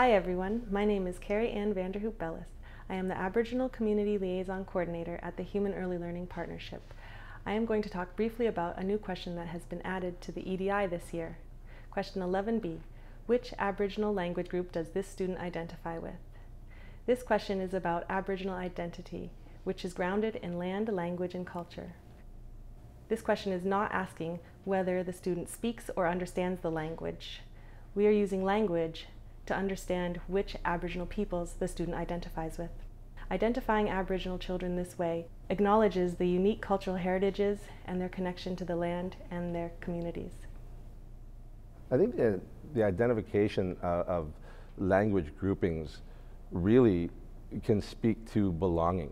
Hi everyone, my name is Carrie Ann Vanderhoop-Bellis. I am the Aboriginal Community Liaison Coordinator at the Human Early Learning Partnership. I am going to talk briefly about a new question that has been added to the EDI this year. Question 11B, which Aboriginal language group does this student identify with? This question is about Aboriginal identity, which is grounded in land, language, and culture. This question is not asking whether the student speaks or understands the language. We are using language to understand which Aboriginal peoples the student identifies with. Identifying Aboriginal children this way acknowledges the unique cultural heritages and their connection to the land and their communities. I think the identification of language groupings really can speak to belonging.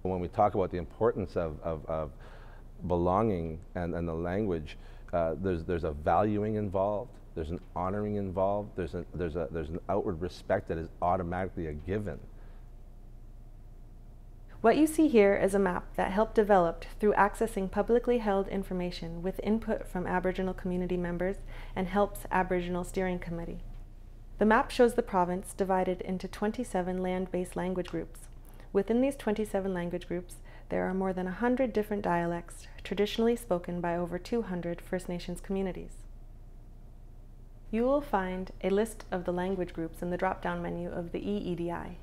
When we talk about the importance of belonging and the language, there's a valuing involved. There's an honoring involved. There's an outward respect that is automatically a given. What you see here is a map that helped developed through accessing publicly held information with input from Aboriginal community members and HELP's Aboriginal Steering Committee. The map shows the province divided into 27 land-based language groups. Within these 27 language groups, there are more than 100 different dialects traditionally spoken by over 200 First Nations communities. You will find a list of the language groups in the drop-down menu of the EDI.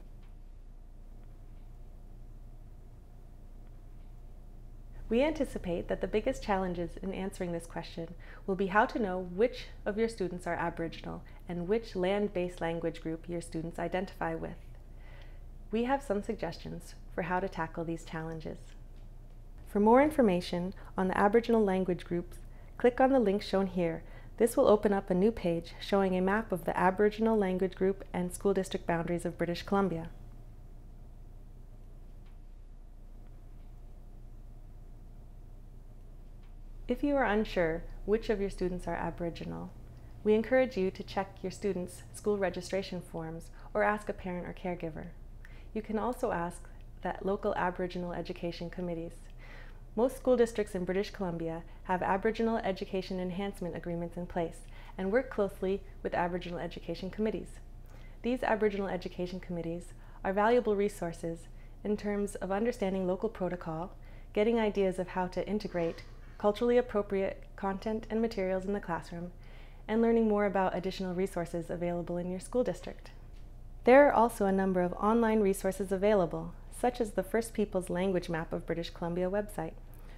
We anticipate that the biggest challenges in answering this question will be how to know which of your students are Aboriginal and which land-based language group your students identify with. We have some suggestions for how to tackle these challenges. For more information on the Aboriginal language groups, click on the link shown here. This will open up a new page showing a map of the Aboriginal language group and school district boundaries of British Columbia. If you are unsure which of your students are Aboriginal, we encourage you to check your students' school registration forms or ask a parent or caregiver. You can also ask that local Aboriginal education committees. Most school districts in British Columbia have Aboriginal education enhancement agreements in place and work closely with Aboriginal education committees. These Aboriginal education committees are valuable resources in terms of understanding local protocol, getting ideas of how to integrate culturally appropriate content and materials in the classroom, and learning more about additional resources available in your school district. There are also a number of online resources available, such as the First Peoples Language Map of British Columbia website,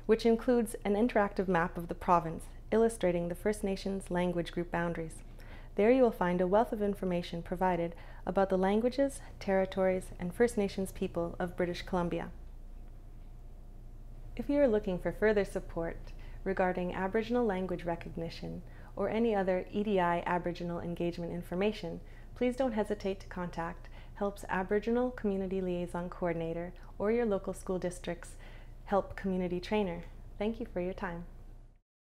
which includes an interactive map of the province illustrating the First Nations language group boundaries. There you will find a wealth of information provided about the languages, territories, and First Nations people of British Columbia. If you are looking for further support regarding Aboriginal language recognition or any other EDI Aboriginal engagement information, please don't hesitate to contact HELP's Aboriginal Community Liaison Coordinator or your local school district's HELP Community Trainer. Thank you for your time.